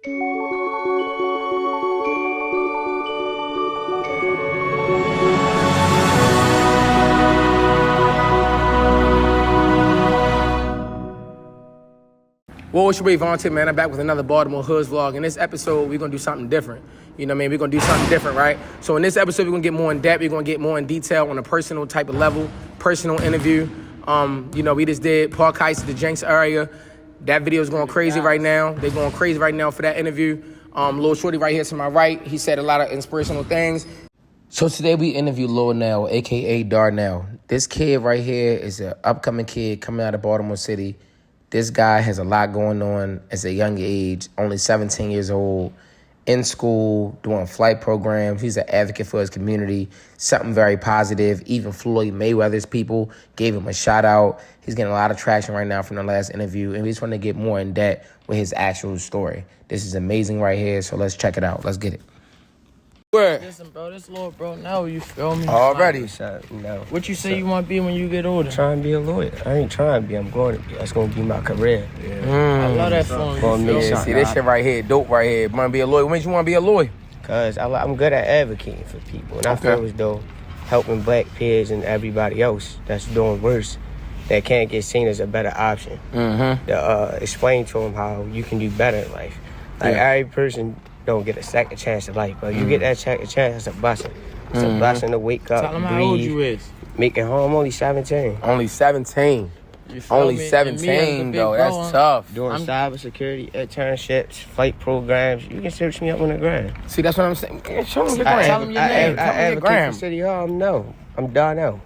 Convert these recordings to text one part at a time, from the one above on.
Well, it's your boy Vontee, man. I'm back with another Baltimore Hoods vlog. In this episode, we're going to do something different. You know what I mean? We're going to do something different, right? So in this episode, we're going to get more in depth. We're going to get more in detail on a personal type of level, personal interview. We just did Park Heights, the Jenks area. That video is going crazy right now. They're going crazy right now for that interview. Lil Shorty right here to my right, he said a lot of inspirational things. So today we interviewed Lil Nell, a.k.a. Darnell. This kid right here is an upcoming kid coming out of Baltimore City. This guy has a lot going on at a young age, only 17 years old, in school, doing flight programs. He's an advocate for his community, something very positive. Even Floyd Mayweather's people gave him a shout out. He's getting a lot of traction right now from the last interview, and we just want to get more in depth with his actual story. This is amazing right here, so let's check it out. Let's get it. Word. Listen, bro, this little bro now, you feel me? Already. No. What you say you want to be when you get older? Trying to be a lawyer. I ain't trying to be. I'm going to be. That's going to be my career. I love that phone. See, this shit right here, dope right here. Want to be a lawyer? When you want to be a lawyer? Because I'm good at advocating for people. And I feel as though helping black peers and everybody else that's doing worse, that can't get seen as a better option. To explain to them how you can do better in life. Like, every person don't get a second chance in life, but you get that second chance, it's a blessing. It's a blessing to wake up, Tell them breathe, how old you is. make it home. I'm only 17. Only 17. Only 17, though. That's tough. Doing cybersecurity internships, flight programs. You can search me up on the gram. See, that's what I'm saying. Show them your gram. Tell them your name. Tell them your gram. City Hall. No, I'm Darnell.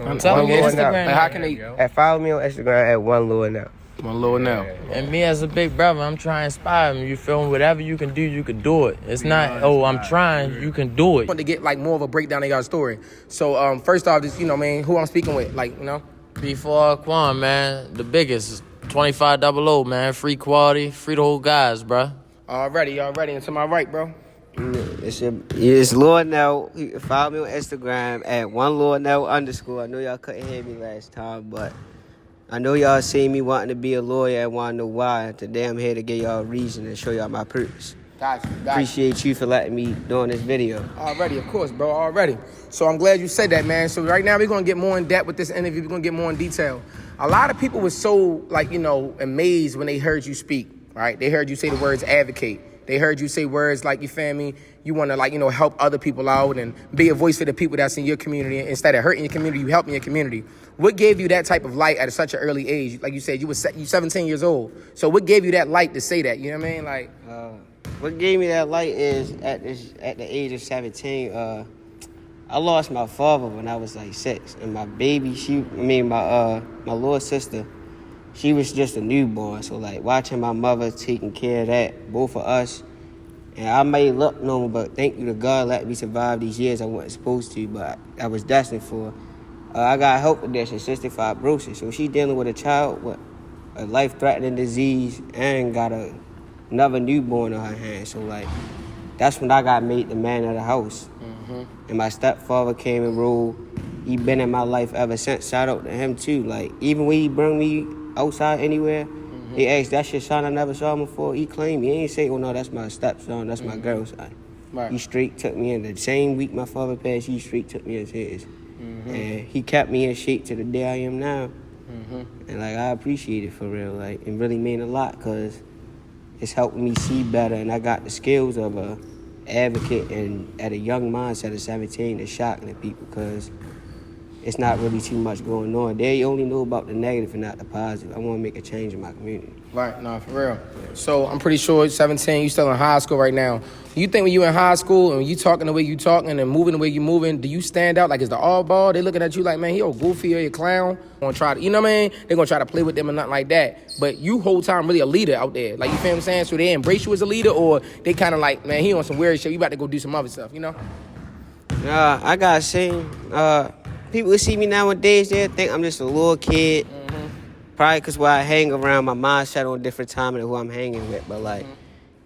I'm telling you, Instagram. Like, how can they? Follow me on Instagram at one Lil Nell. One Lil Nell. And me as a big brother, I'm trying to inspire him. You feel me? Whatever you can do, you can do it. It's not, I'm trying, you can do it. I want to get like more of a breakdown of your story. So first off, just, who I'm speaking with, Before Quan, man, the biggest, 2500, man. Free quality, free the whole guys, bro. Already. And to my right, bro. It's Lil Nell. You can follow me on Instagram at one Lil Nell _. I know y'all couldn't hear me last time, but I know y'all seen me wanting to be a lawyer and want to know why. Today I'm here to give y'all a reason and show y'all my purpose. Gotcha. Appreciate you for letting me doing this video. Already, of course, bro, already. So I'm glad you said that, man. So right now we're going to get more in depth with this interview. We're going to get more in detail. A lot of people were so, amazed when they heard you speak, right? They heard you say the words advocate. They heard you say words like, you feel me, you want to, help other people out and be a voice for the people that's in your community. Instead of hurting your community, you helping your community. What gave you that type of light at such an early age? Like you said, you 17 years old. So what gave you that light to say that? You know what I mean? What gave me that light is at the age of 17, I lost my father when I was 6. And my baby, my little sister, she was just a newborn. So watching my mother taking care of that, both of us. And I may look normal, but thank you to God let me survive these years I wasn't supposed to, but I was destined for. I got help with that, cystic fibrosis. So she dealing with a child with a life-threatening disease and got another newborn on her hands. So that's when I got made the man of the house. And my stepfather came and ruled. He been in my life ever since. Shout out to him too. Even when he bring me outside anywhere, he asked, "That's your son? I never saw him before." He claimed me. He ain't say, "Oh no, that's my stepson. That's my girl's son." Right. He straight took me in. The same week my father passed, he straight took me as his. And he kept me in shape to the day I am now. And I appreciate it for real. It really mean a lot because it's helping me see better. And I got the skills of a advocate and at a young mindset of 17 is shocking to people because it's not really too much going on. They only know about the negative and not the positive. I want to make a change in my community. Right, no, for real. So I'm pretty sure 17, you still in high school right now. Do you think when you in high school and you talking the way you talking and moving the way you moving, do you stand out? Is the all ball? They looking at you like, man, he old goofy or a clown. Gonna try to, you know what I mean? They're gonna try to play with them and nothing like that. But you whole time really a leader out there. You feel what I'm saying? So they embrace you as a leader or they kind of man, he on some weird shit. You about to go do some other stuff, you know? I gotta say, people see me nowadays, they think I'm just a little kid. Probably because where I hang around, my mindset on different time than who I'm hanging with. But that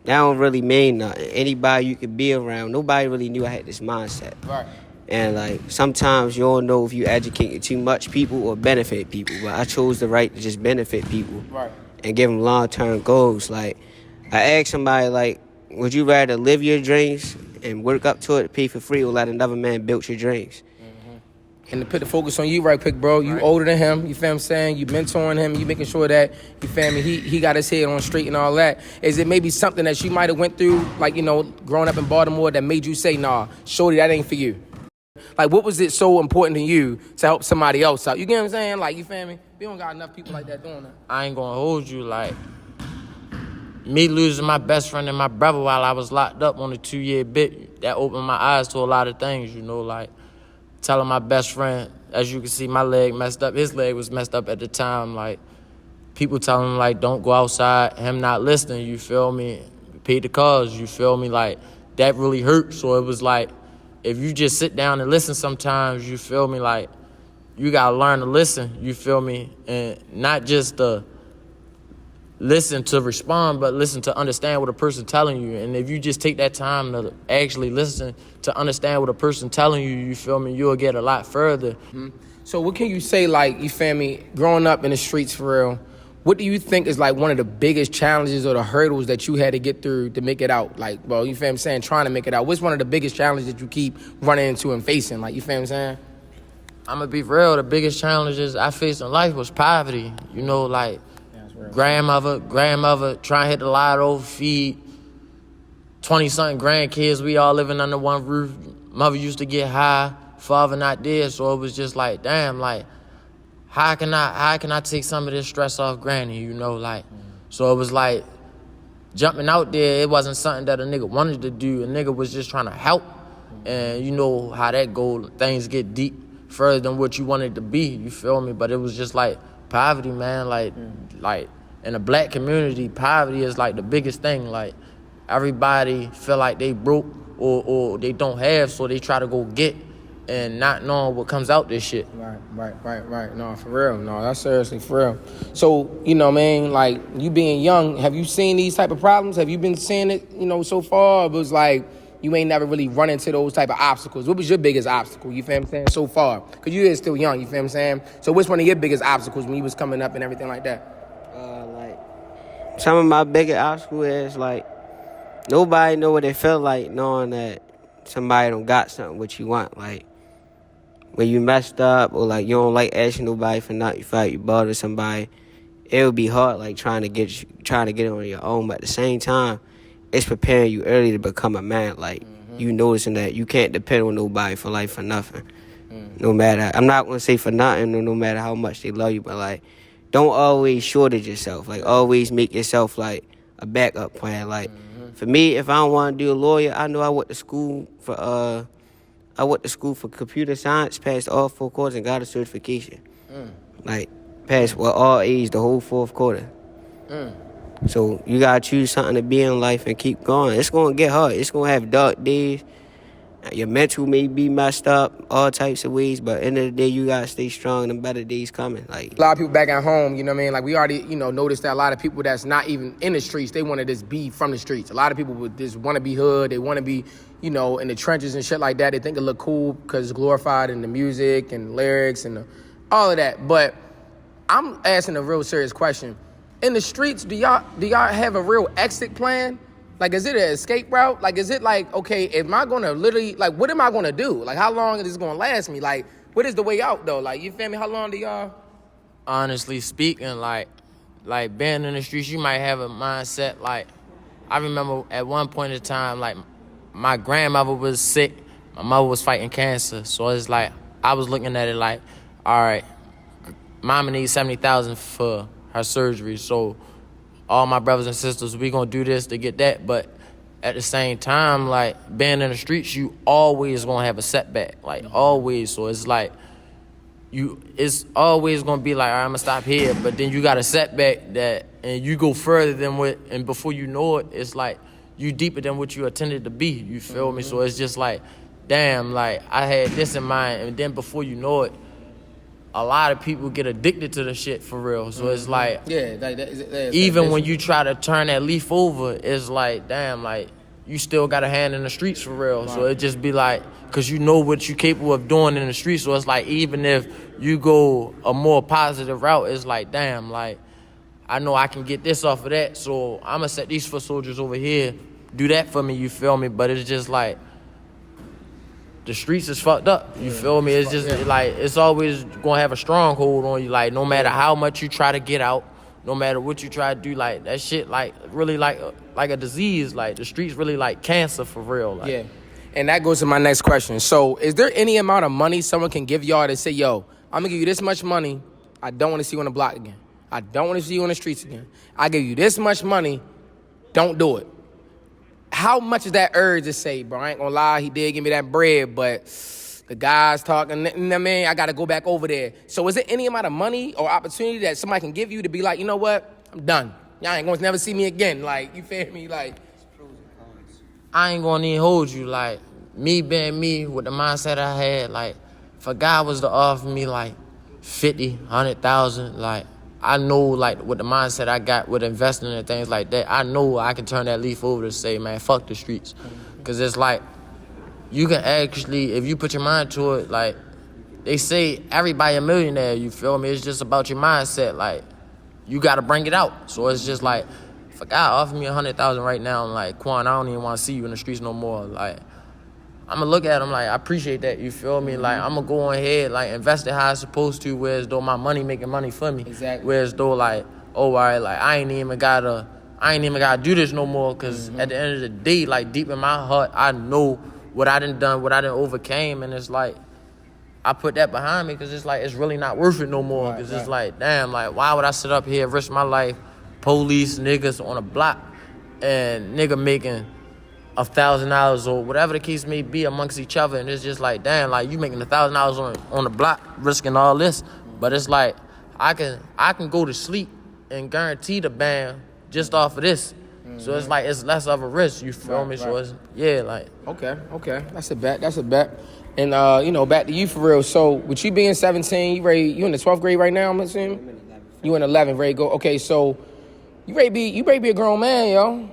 don't really mean nothing. Anybody you could be around, nobody really knew I had this mindset. Right. And sometimes you don't know if you educate too much people or benefit people. But I chose the right to just benefit people. Right. And give them long-term goals. I asked somebody, like, would you rather live your dreams and work up to it, pay for free, or let another man build your dreams? And to put the focus on you right quick, bro. You older than him, you feel what I'm saying? You mentoring him, you making sure that, you feel me, he got his head on straight and all that. Is it maybe something that you might have went through, like, you know, growing up in Baltimore that made you say, nah, shorty, that ain't for you? Like, what was it so important to you to help somebody else out? You get what I'm saying? Like, you feel me? We don't got enough people like that doing that. I ain't gonna hold you, like, me losing my best friend and my brother while I was locked up on a 2-year bit, that opened my eyes to a lot of things, you know, like, telling my best friend, as you can see, my leg messed up. His leg was messed up at the time. Like, people telling him, like, don't go outside. Him not listening, you feel me? Paid the cause, you feel me? Like, that really hurt. So it was like, if you just sit down and listen sometimes, you feel me? Like, you got to learn to listen, you feel me? And not just to listen to respond, but listen to understand what a person telling you. And if you just take that time to actually listen to understand what a person telling you, you feel me, you'll get a lot further. Mm-hmm. So what can you say, like, you feel me, growing up in the streets for real, what do you think is like one of the biggest challenges or the hurdles that you had to get through to make it out? Like, well, you feel what I'm saying, trying to make it out. What's one of the biggest challenges that you keep running into and facing? Like, you feel what I'm saying? I'm going to be real. The biggest challenges I faced in life was poverty. You know, like, grandmother trying to hit the lotto, feed 20-something grandkids. We all living under one roof. Mother used to get high, father not there. So it was just like, damn, like, how can I take some of this stress off granny, you know, like. So it was like, jumping out there, it wasn't something that a nigga wanted to do. A nigga was just trying to help. And you know how that go, things get deep further than what you wanted to be, you feel me? But it was just like, poverty, man, like in the black community, poverty is like the biggest thing. Like, everybody feel like they broke or they don't have, so they try to go get and not knowing what comes out this shit. Right. No, for real. No, that's seriously for real. So, you know, man, like, you being young, have you seen these type of problems? Have you been seeing it, you know, so far? It was like, you ain't never really run into those type of obstacles. What was your biggest obstacle, you feel what I'm saying, so far? Because you is still young, you feel what I'm saying? So what's one of your biggest obstacles when you was coming up and everything like that? Like, some of my biggest obstacles is, like, nobody know what it feel like knowing that somebody don't got something what you want. Like, when you messed up or, like, you don't like asking nobody for nothing, you feel like you bothered somebody, it would be hard, like, trying to get it on your own. But at the same time, it's preparing you early to become a man. Like, you noticing that you can't depend on nobody for life for nothing. No matter, I'm not going to say for nothing or no matter how much they love you, but, like, don't always shortage yourself. Like, always make yourself, like, a backup plan. Like, for me, if I don't want to do a lawyer, I know I went to school for computer science, passed all 4 quarters, and got a certification. Like, passed with all A's the whole 4th quarter. So you gotta choose something to be in life and keep going. It's gonna get hard. It's gonna have dark days. Your mental may be messed up, all types of ways, but at the end of the day, you gotta stay strong and better days coming. Like, a lot of people back at home, you know what I mean? Like, we already, you know, noticed that a lot of people that's not even in the streets, they want to just be from the streets. A lot of people would just want to be hood. They want to be, you know, in the trenches and shit like that. They think it look cool because it's glorified in the music and lyrics and all of that. But I'm asking a real serious question. In the streets, do y'all have a real exit plan? Like, is it an escape route? Like, is it like, okay, am I going to literally, like, what am I going to do? Like, how long is this going to last me? Like, what is the way out, though? Like, you feel me? How long do y'all? Honestly speaking, like being in the streets, you might have a mindset. Like, I remember at one point in time, like, my grandmother was sick. My mother was fighting cancer. So it's like, I was looking at it like, all right, mama needs $70,000 for her surgery. So all my brothers and sisters, we gonna do this to get that. But at the same time, like, being in the streets, you always gonna have a setback, like, always. So it's like, it's always gonna be like, all right, I'm gonna stop here. But then you got a setback that, and you go further than what, and before you know it, it's like, you deeper than what you intended to be, you feel me? So it's just like, damn, like, I had this in mind, and then before you know it, a lot of people get addicted to the shit for real. So it's like, even when you try to turn that leaf over, it's like, damn, like, you still got a hand in the streets for real. Right. So it just be like, because you know what you're capable of doing in the streets. So it's like, even if you go a more positive route, it's like, damn, like, I know I can get this off of that, so I'm going to set these foot soldiers over here, do that for me, you feel me? But it's just like, the streets is fucked up, you feel me? It's just like, it's always going to have a stronghold on you, like, no matter how much you try to get out, no matter what you try to do, like, that shit, like, really like a disease, like, the streets really like cancer for real. Like. Yeah. And that goes to my next question. So is there any amount of money someone can give y'all to say, yo, I'm going to give you this much money, I don't want to see you on the block again. I don't want to see you on the streets again. I give you this much money, don't do it. How much is that urge to say, bro, I ain't gonna lie, he did give me that bread, but the guys talking, you know what I mean? I gotta go back over there. So is there any amount of money or opportunity that somebody can give you to be like, you know what, I'm done. Y'all ain't gonna never see me again. Like, you feel me? Like, I ain't gonna even hold you, like, me being me with the mindset I had, like, if a guy was to offer me, like, 50, 100,000, like, I know, like, with the mindset I got with investing and things like that, I know I can turn that leaf over to say, man, fuck the streets. Because it's like, you can actually, if you put your mind to it, like, they say everybody a millionaire, you feel me? It's just about your mindset. Like, you got to bring it out. So it's just like, if a guy offer me 100,000 right now, I'm like, Quan, I don't even want to see you in the streets no more. Like, I'm going to look at him like, I appreciate that, you feel me? Like, I'm going to go on ahead, like, invest it how I'm supposed to, whereas though my money making money for me. Exactly. Whereas though, like, oh, all right, like, I ain't even got to do this no more, because at the end of the day, like, deep in my heart, I know what I done, what I done overcame, and it's like, I put that behind me, because it's like, it's really not worth it no more, because it's like, damn, like, why would I sit up here, risk my life, police, niggas on a block, and nigga making $1,000 or whatever the case may be amongst each other, and it's just like, damn, like, you making $1,000 on the block, risking all this, but it's like, I can go to sleep and guarantee the band just off of this. So it's like, it's less of a risk, you feel me? So it's, yeah, like. Okay. That's a bet. And, you know, back to you for real. So with you being 17, you in the 12th grade right now, I'm assuming? I'm in 11th. You in 11th, ready to go. Okay, so you ready to be a grown man, yo.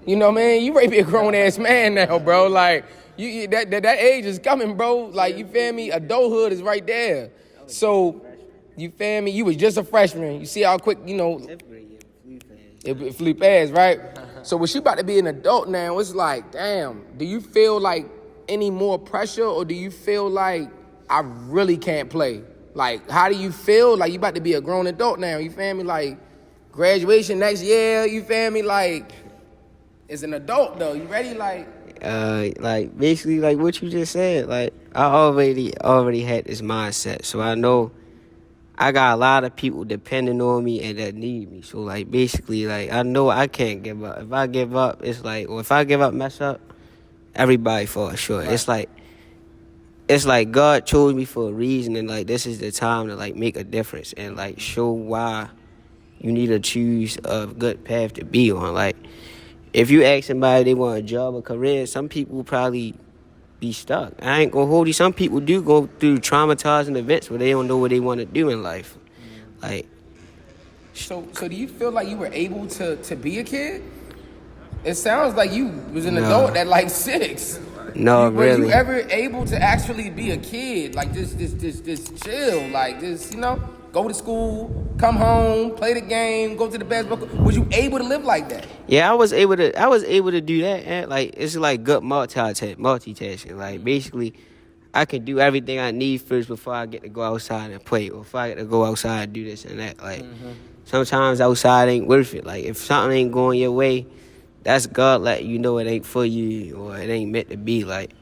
You know what I mean? You ready to be a grown-ass man now, bro. Like, you that age is coming, bro. Like, you feel me? Adulthood is right there. So, you feel me? You was just a freshman. You see how quick, you know, it flew fast, right? So, when she about to be an adult now, it's like, damn, do you feel like any more pressure, or do you feel like I really can't play? Like, how do you feel? Like, you about to be a grown adult now, you feel me? Like, graduation next year, you feel me? Like, as an adult, though, you ready? Like basically, like what you just said. Like, I already had this mindset, so I know I got a lot of people depending on me and that need me. So, like, basically, like, I know I can't give up. If I give up, it's like, or if I give up, mess up, everybody falls short. Right. It's like God chose me for a reason, and like this is the time to like make a difference and like show why you need to choose a good path to be on. Like, if you ask somebody if they want a job or career, some people will probably be stuck. I ain't gonna hold you. Some people do go through traumatizing events where they don't know what they want to do in life. Like, So do you feel like you were able to be a kid? It sounds like you was an adult at like 6. No, Was really. you ever able to actually be a kid? Like, just chill, like, just, you know, go to school, come home, play the game, go to the basketball. Was you able to live like that? Yeah, I was able to do that. And like, it's like good multitasking. Like, basically, I can do everything I need first before I get to go outside and play, or if I get to go outside and do this and that. Like, sometimes outside ain't worth it. Like, if something ain't going your way, that's God letting you know it ain't for you, or it ain't meant to be. Like,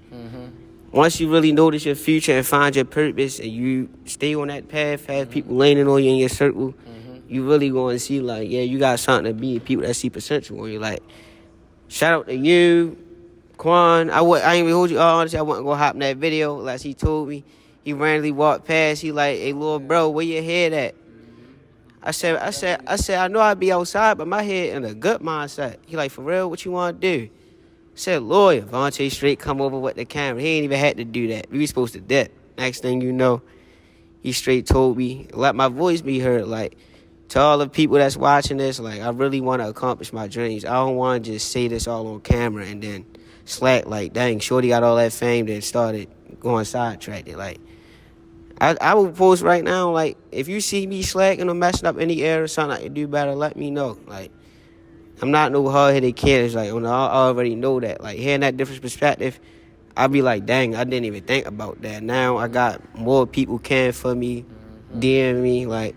once you really notice your future and find your purpose, and you stay on that path, have people leaning on you in your circle, you really going to see, like, yeah, you got something to be, people that see potential on you. Like, shout out to you, Quan. I ain't even hold you. Honestly, I wasn't going to hop in that video. Like, he told me, he randomly walked past. He like, hey, little bro, where your head at? I said, I know I'd be outside, but my head in a good mindset. He like, for real, what you want to do? I said, lawyer. Vontee straight come over with the camera. He ain't even had to do that. We was supposed to dip. Next thing you know, he straight told me, let my voice be heard. Like, to all the people that's watching this, like, I really want to accomplish my dreams. I don't want to just say this all on camera and then slack, like, dang, shorty got all that fame, then started going sidetracked. Like, I will post right now, like, if you see me slacking or messing up any area or something I can do better, let me know. Like, I'm not no hard-headed kid. It's like, I already know that. Like, hearing that different perspective, I be like, dang, I didn't even think about that. Now I got more people caring for me, DM me. Like,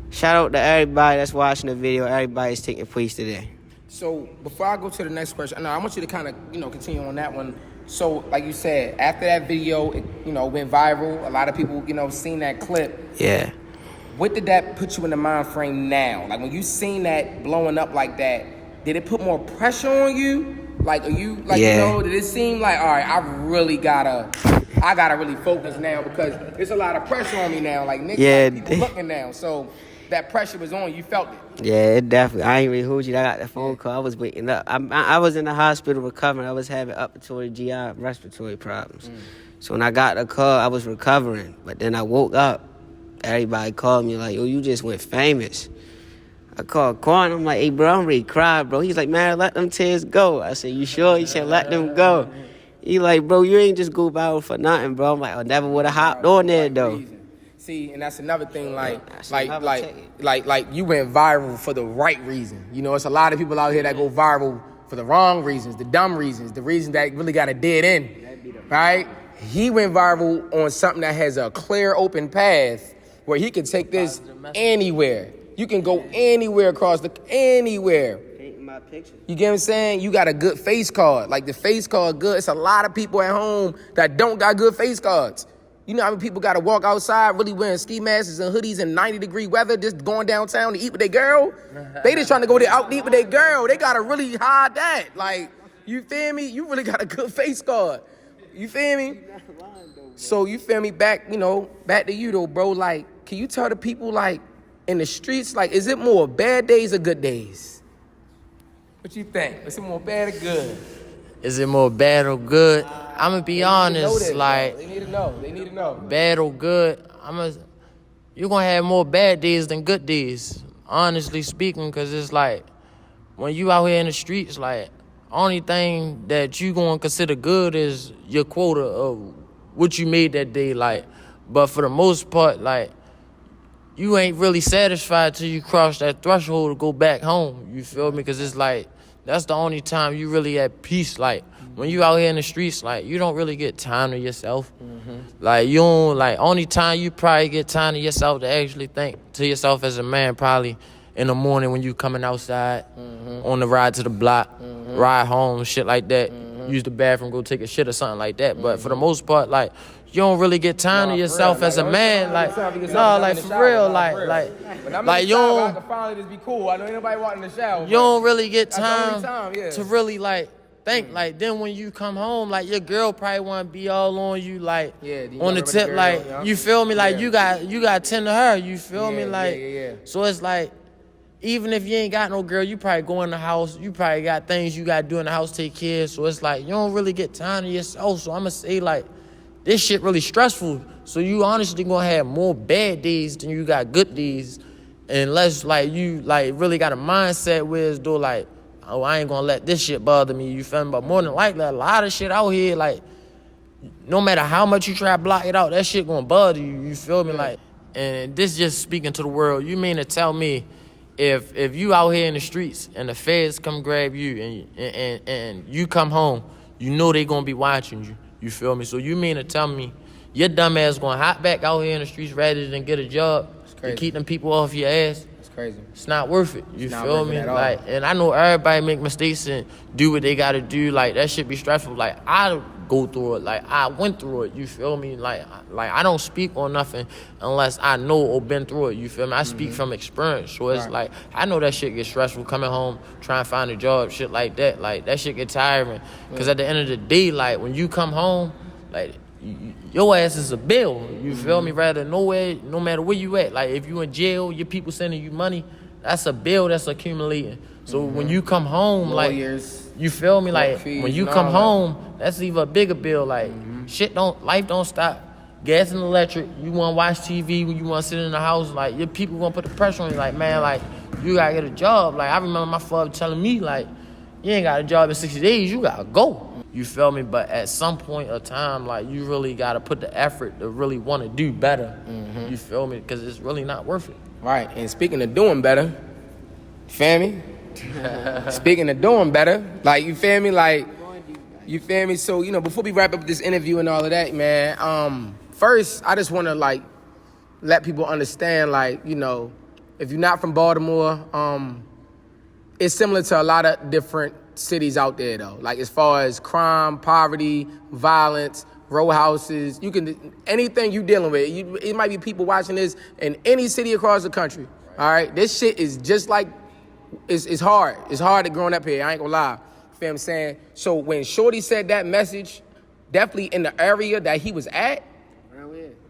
shout out to everybody that's watching the video. Everybody's taking place today. So before I go to the next question, I want you to kind of, continue on that one. So like you said, after that video, it, went viral. A lot of people, seen that clip. Yeah. What did that put you in the mind frame now? Like when you seen that blowing up like that, did it put more pressure on you? Like, are you, like, did it seem like, all right, I gotta really focus now because there's a lot of pressure on me now. Like, niggas, like, people looking now. So that pressure was on you. You felt it. Yeah, it definitely. I ain't really hold you. I got the phone call. I was waking up. I was in the hospital recovering. I was having upper GI respiratory problems. So when I got the call, I was recovering. But then I woke up. Everybody called me like, yo, you just went famous. I called Quan. I'm like, hey, bro, I'm ready to cry, bro. He's like, man, let them tears go. I said, you sure? He said, let them go. He like, bro, you ain't just go viral for nothing, bro. I'm like, I never would have hopped on there, though. See, and that's another thing, like you went viral for the right reason. It's a lot of people out here that go viral for the wrong reasons, the dumb reasons, the reasons that really got a dead end, right? He went viral on something that has a clear, open path where he can take this anywhere. You can go anywhere anywhere. My picture. You get what I'm saying? You got a good face card. Like, the face card good. It's a lot of people at home that don't got good face cards. You know how many people got to walk outside really wearing ski masks and hoodies in 90-degree weather just going downtown to eat with their girl? They just trying to go there out to eat with their girl. They got to really hide that. Like, you feel me? You really got a good face card. You feel me? So, you feel me? Back to you, though, bro. Like, can you tell the people, like, in the streets, like, is it more bad days or good days? What you think? Is it more bad or good? Is it more bad or good? I'm going to be honest, like, They need to know. Bad or good, you're going to have more bad days than good days, honestly speaking, because it's like, when you out here in the streets, like, only thing that you going to consider good is your quota of what you made that day, like, but for the most part, like, you ain't really satisfied till you cross that threshold to go back home. You feel me? Because it's like, that's the only time you really at peace. Like, when you out here in the streets, like, you don't really get time to yourself. Like, you don't, like, only time you probably get time to yourself to actually think to yourself as a man, probably in the morning when you coming outside, on the ride to the block, ride home, shit like that, use the bathroom, go take a shit or something like that. But for the most part, like, you don't really get time to yourself as a man, like, no, like, for real, like, you don't, I can finally just be cool. I know ain't nobody wanting to shower. You don't really get time to really, like, think. Like, then when you come home, like, your girl probably want to be all on you, like, on the tip, like, you feel me? Like, you got to tend to her, you feel me? Like, so it's like, even if you ain't got no girl, you probably go in the house, you probably got things you got to do in the house, take care of. So it's like, you don't really get time to yourself. So I'm going to say, like, this shit really stressful. So you honestly going to have more bad days than you got good days. Unless, like, you, like, really got a mindset where it's, though, like, oh, I ain't going to let this shit bother me, you feel me? But more than likely, a lot of shit out here, like, no matter how much you try to block it out, that shit going to bother you, you feel me? Like, and this just speaking to the world. You mean to tell me if you out here in the streets and the feds come grab you and you come home, you know they going to be watching you. You feel me? So you mean to tell me your dumb ass going to hop back out here in the streets rather than get a job to keep them people off your ass? It's crazy. It's not worth it. You feel me? Like, and I know everybody make mistakes and do what they got to do. Like, that shit be stressful. Like, I go through it. Like, I went through it. You feel me? Like I don't speak on nothing unless I know or been through it. You feel me? I speak from experience. So it's like, I know that shit gets stressful coming home, trying to find a job, shit like that. Like, that shit get tiring. Because at the end of the day, like, when you come home, like, your ass is a bill. You feel me? Rather nowhere, no matter where you at. Like, if you in jail, your people sending you money, that's a bill that's accumulating. So when you come home, like, you feel me? Like, when you come home, that's even a bigger bill. Like, life don't stop. Gas and electric, you want to watch TV when you want to sit in the house, like, your people going to put the pressure on you. Like, man, like, you got to get a job. Like, I remember my father telling me, like, you ain't got a job in 60 days, you got to go. You feel me? But at some point of time, like, you really got to put the effort to really want to do better. You feel me? Because it's really not worth it. Right. And speaking of doing better, feel me? Speaking of doing better, like, you feel me? Like, you feel me? So, you know, before we wrap up this interview and all of that, man, first, I just want to, like, let people understand, like, you know, if you're not from Baltimore, it's similar to a lot of different cities out there, though. Like, as far as crime, poverty, violence, row houses, you can, anything you dealing with, it might be people watching this in any city across the country, all right? This shit is just like, it's hard. It's hard to growing up here, I ain't gonna lie. You feel what I'm saying? So when Shorty said that message, definitely in the area that he was at,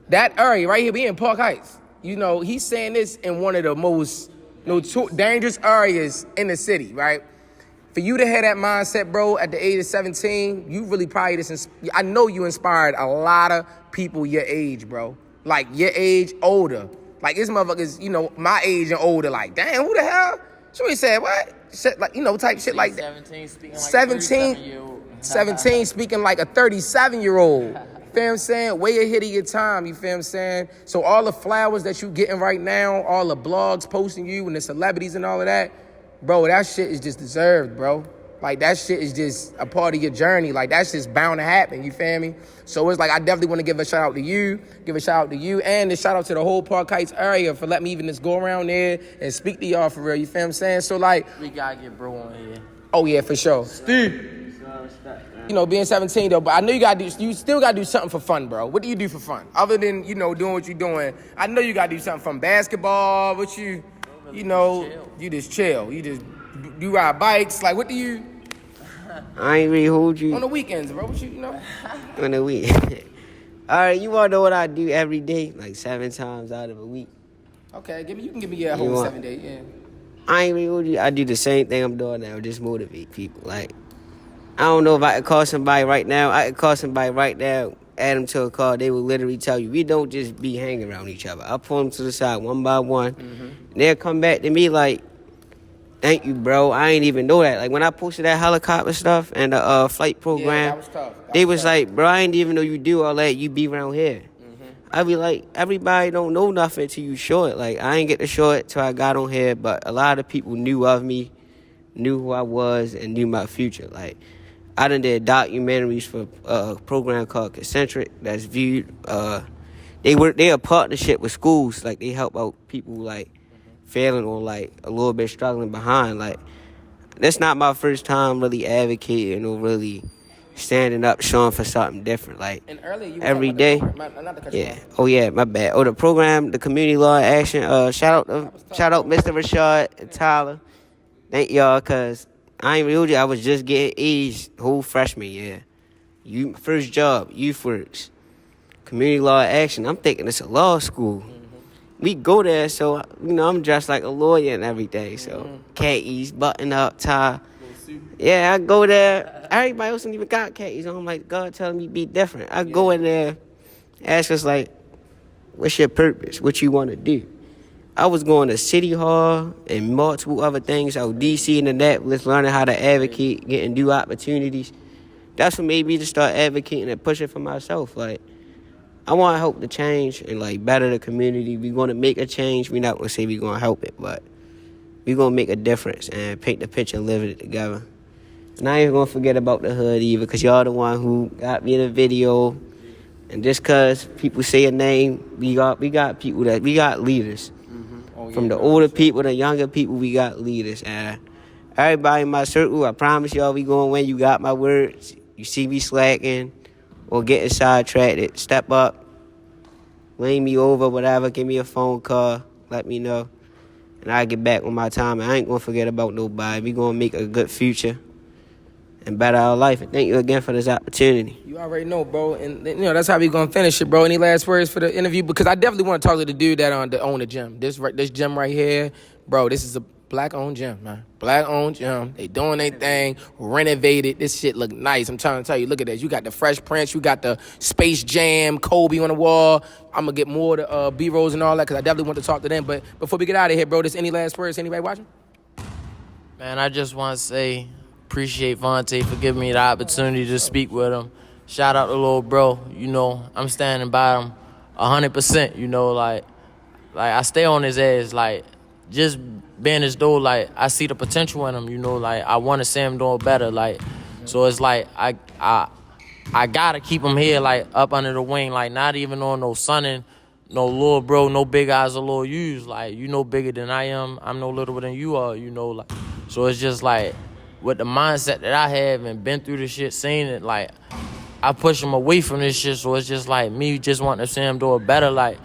that area right here, we in Park Heights. You know, he's saying this in one of the most dangerous areas in the city, right? For you to have that mindset, bro, at the age of 17, you really probably I know you inspired a lot of people your age, bro. Like, your age, older. Like, this motherfucker's, you know, my age and older. Like, damn, who the hell? So he said, what? Shit, like, you know, type shit like that. 17 speaking like a 37-year-old. 17 speaking like a 37-year-old. You feel what I'm saying? Way ahead of your time, you feel what I'm saying? So all the flowers that you getting right now, all the blogs posting you and the celebrities and all of that, bro, that shit is just deserved, bro. Like, that shit is just a part of your journey. Like, that's just bound to happen, you feel me? So it's like, I definitely want to give a shout out to you, and a shout out to the whole Park Heights area for letting me even just go around there and speak to y'all for real, you feel what I'm saying? So, like, We got to get bro on here. Oh, yeah, for sure. Steve. You know, being 17, though, but I know you still got to do something for fun, bro. What do you do for fun? Other than, you know, doing what you're doing, I know you got to do something from basketball, you know, you just chill. You ride bikes. Like, what do you... I ain't really hold you. On the weekends, bro. What you know? On the weekend. All right, you want to know what I do every day? Like 7 times out of a week. Okay, you can give me a whole 7 day, yeah. I ain't really hold you. I do the same thing I'm doing now, just motivate people. Like, I don't know if I could call somebody right now. I could call somebody right now, add them to a call. They will literally tell you, we don't just be hanging around each other. I'll pull them to the side one by one. And they'll come back to me like, thank you, bro. I ain't even know that. Like, when I posted that helicopter stuff and the flight program, yeah, that was tough. They was like, bro, I ain't even know you do all that. You be around here. I be like, everybody don't know nothing till you show it. Like, I ain't get to show it till I got on here, but a lot of people knew of me, knew who I was, and knew my future. Like, I done did documentaries for a program called Concentric that's viewed. They a partnership with schools. Like, they help out people, like, failing or, like, a little bit struggling behind. Like, that's not my first time really advocating or really standing up, showing for something different. Like, and earlier you every day. Yeah. Oh, yeah, my bad. Oh, the program, the community law action. Shout out Mr. Rashad and Tyler. Thank y'all, because I ain't real. I was just getting A's whole freshman year. First job, youth works. Community law action. I'm thinking it's a law school. We go there, so, you know, I'm dressed like a lawyer and everything. So, khakis, button up, tie. Yeah, I go there. Everybody else ain't even got khakis on. I'm like, God telling me be different. I go in there, ask us, like, what's your purpose? What you want to do? I was going to City Hall and multiple other things. I was D.C. and Annapolis, learning how to advocate, getting new opportunities. That's what made me to start advocating and pushing for myself. Like, I want to help the change and, like, better the community. We're going to make a change. We're not going to say we're going to help it, but we're going to make a difference and paint the picture and live it together. And I ain't going to forget about the hood either, because y'all the one who got me in the video. And just because people say a name, we got people we got leaders. From the older people, the younger people, we got leaders. And everybody in my circle, I promise y'all we going to win. You got my words. You see me slacking or getting sidetracked, step up, lane me over, whatever, give me a phone call, let me know. And I'll get back on my time. And I ain't going to forget about nobody. We going to make a good future and better our life. And thank you again for this opportunity. You already know, bro. And, you know, that's how we going to finish it, bro. Any last words for the interview? Because I definitely want to talk to the dude that own the gym. This gym right here, bro, this is a black-owned gym, man. Black-owned gym. They doing their thing, renovated. This shit look nice. I'm trying to tell you, look at this. You got the Fresh Prince. You got the Space Jam, Kobe on the wall. I'm going to get more of the B-rolls and all that because I definitely want to talk to them. But before we get out of here, bro, any last words? Anybody watching? Man, I just want to say appreciate Vontee for giving me the opportunity to speak with him. Shout out to little bro. You know, I'm standing by him 100%. You know, like I stay on his ass. Like, just being as though, like, I see the potential in him. You know, like, I want to see him doing better. Like, so it's like I gotta keep him here, like, up under the wing. Like, not even on no sonning, no little bro, no big eyes or little U's. Like, you know bigger than I am. I'm no littler than you are, you know. Like, so it's just, like, with the mindset that I have and been through this shit, seen it, like, I push him away from this shit. So it's just, like, me just wanting to see him do it better. Like,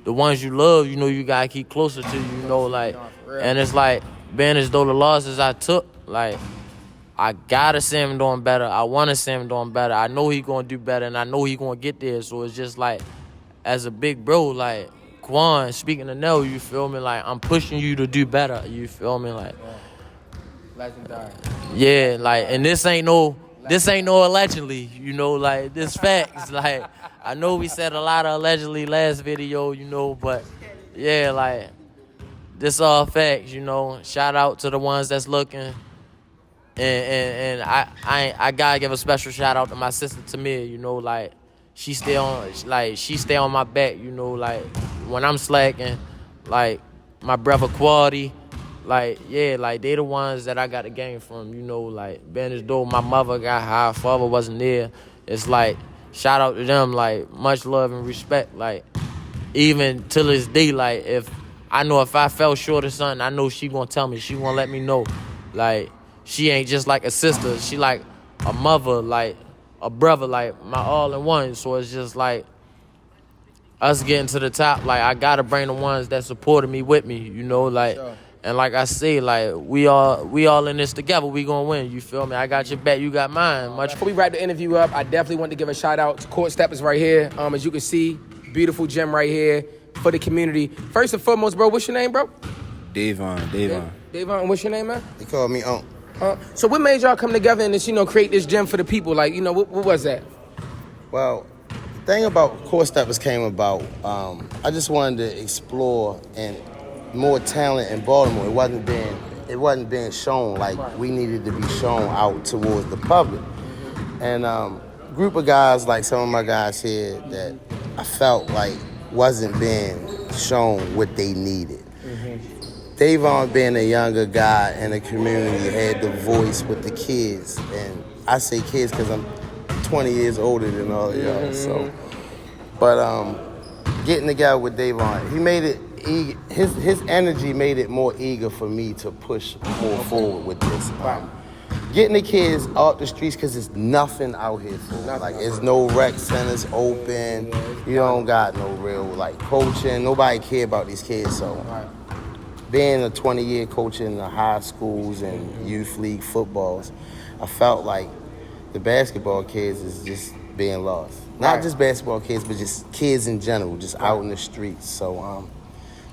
the ones you love, you know, you gotta keep closer to, you know, like, and it's, like, being as though the losses I took, like, I gotta see him doing better. I want to see him doing better. I know he gonna do better, and I know he gonna get there. So it's just like, as a big bro, like Quan, speaking to Nell, you feel me? Like, I'm pushing you to do better. You feel me? Like, Legendary. yeah, like, and this ain't no allegedly. You know, like, this facts. Like, I know we said a lot of allegedly last video, you know, but yeah, like, this all facts. You know, shout out to the ones that's looking. And I gotta give a special shout out to my sister Tamir, you know, like she stay on my back, you know, like when I'm slacking, like my brother Quality, like, yeah, like they the ones that I got the game from, you know, like being as though my mother got high, father wasn't there. It's like, shout out to them, like much love and respect, like even to this day, like if I fell short of something, I know she gonna tell me, she gonna let me know, like, she ain't just like a sister. She like a mother, like a brother, like my all-in-one. So it's just like us getting to the top. Like, I got to bring the ones that supported me with me, you know, like. Sure. And like I say, like, we all in this together. We gonna win, you feel me? I got your back, you got mine. Before we wrap the interview up, I definitely want to give a shout out to Court Steppers right here. As you can see, beautiful gym right here for the community. First and foremost, bro, what's your name, bro? Davon. Davon, what's your name, man? They call me Unc. So what made y'all come together and just, create this gym for the people? Like, what was that? Well, the thing about Core Steppers came about, I just wanted to explore and more talent in Baltimore. It wasn't being shown like we needed to be shown out towards the public. And group of guys, like some of my guys here, that I felt like wasn't being shown what they needed. Davon, being a younger guy in the community, had the voice with the kids. And I say kids because I'm 20 years older than all of y'all. So, but getting together with Davon, he made it, his energy made it more eager for me to push more forward with this. Getting the kids off the streets, because there's nothing out here for them. Like, there's no rec centers open. You don't got no real, like, coaching. Nobody care about these kids, so. Being a 20-year coach in the high schools and youth league footballs, I felt like the basketball kids is just being lost. Not just basketball kids, but just kids in general, just out in the streets. So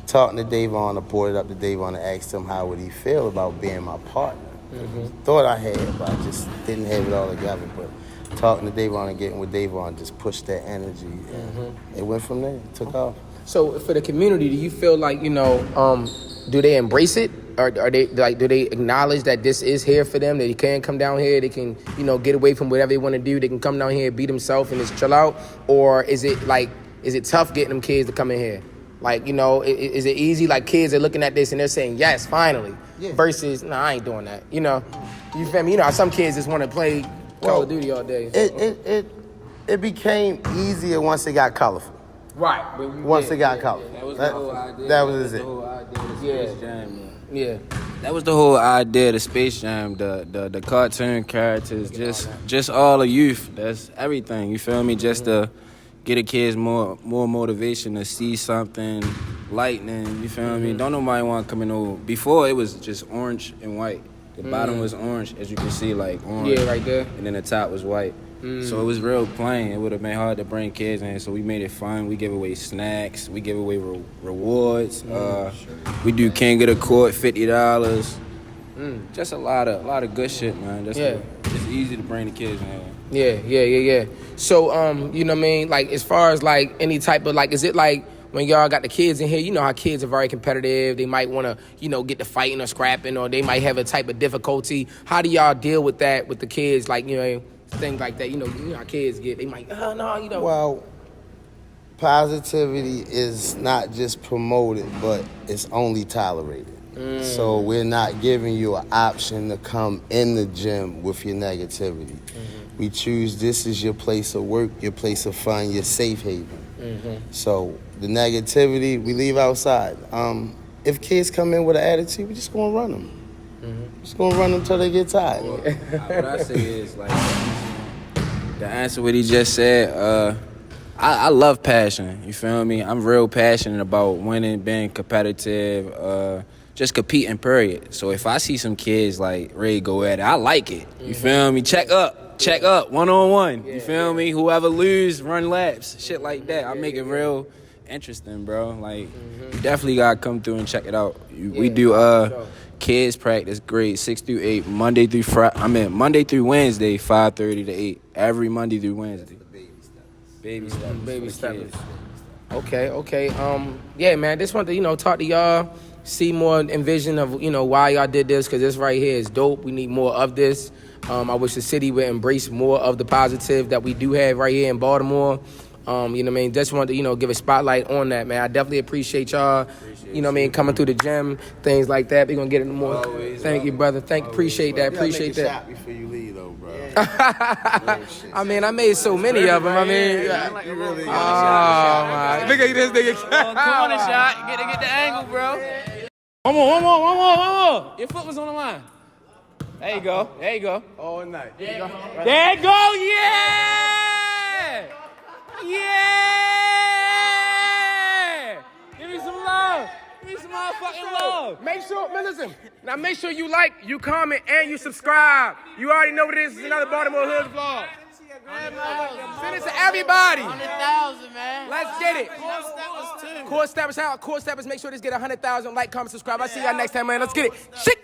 talking to Davon, I brought it up to Davon and asked him how would he feel about being my partner. Thought I had, but I just didn't have it all together. But talking to Davon and getting with Davon just pushed that energy. And it went from there, it took off. So for the community, do you feel like, do they embrace it? Or are they like, do they acknowledge that this is here for them? That they can come down here, they can, get away from whatever they want to do. They can come down here, be themselves, and just chill out. Or is it tough getting them kids to come in here? Like, is it easy? Like, kids are looking at this and they're saying, yes, finally. Yeah. Versus, nah, I ain't doing that. You feel me? Some kids just want to play Call of Duty all day. It became easier once it got colorful. Right. Once it got colorful. That was the whole idea. That was it. The whole idea of Space Jam, man. Yeah. That was the whole idea of the Space Jam, the cartoon characters, just all the youth. That's everything, you feel me? Just to get the kids more motivation to see something, lightning, you feel me? Don't nobody want to come in over. Before, it was just orange and white. The bottom was orange, as you can see, like orange. Yeah, right there. And then the top was white. So it was real plain. It would have been hard to bring kids in, so we made it fun. We give away snacks. We give away rewards. We do King of the Court, $50. Just a lot of good shit, man. It's easy to bring the kids in. Yeah. So, Like, as far as, like, any type of, like, is it, like, when y'all got the kids in here, you know how kids are very competitive. They might want to, you know, get to fighting or scrapping, or they might have a type of difficulty. How do y'all deal with that with the kids? Like, you know, things like that. You know how kids get. They might, no, you know. Well, positivity is not just promoted, but it's only tolerated. So we're not giving you an option to come in the gym with your negativity. We choose this is your place of work, your place of fun, your safe haven. So the negativity we leave outside. If kids come in with an attitude, we're just gonna run them. Just gonna run them until they get tired. What I say is, like, the answer what he just said, I love passion, you feel me? I'm real passionate about winning, being competitive, just competing, period. So if I see some kids, like, ready to go at it, I like it, you feel me? Check up, one-on-one, you feel me? Whoever lose, run laps, shit like that. I make it real interesting, bro. Like, you definitely gotta come through and check it out. We do kids practice grades 6 through 8, Monday through Wednesday, 5:30 to 8. Every Monday through Wednesday. Baby steps. Okay. Yeah, man. Just want to, you know, talk to y'all, see more envision of, you know, why y'all did this, because this right here is dope. We need more of this. I wish the city would embrace more of the positive that we do have right here in Baltimore. You know what I mean? Just wanted to, you know, give a spotlight on that, man. I definitely appreciate y'all, you know what I mean, coming through the gym, things like that. We're going to get into more. Thank you, brother. Appreciate that. Appreciate that. Shot before you leave, though, bro. I mean, I made so many of them. I mean, You really my. Look at this nigga. Corner shot. Get the angle, bro. One more. Your foot was on the line. There you go. all night. There you go. Yeah. Give me some love. Give me some motherfucking love. Make sure you like, you comment, and you subscribe. You already know what it is. It's another Baltimore Hood vlog. Send it to everybody. 100,000, man. Let's get it. Core steppers, make sure this get 100,000 like, comment, subscribe. I'll see y'all next time, man. Let's get it. Shit.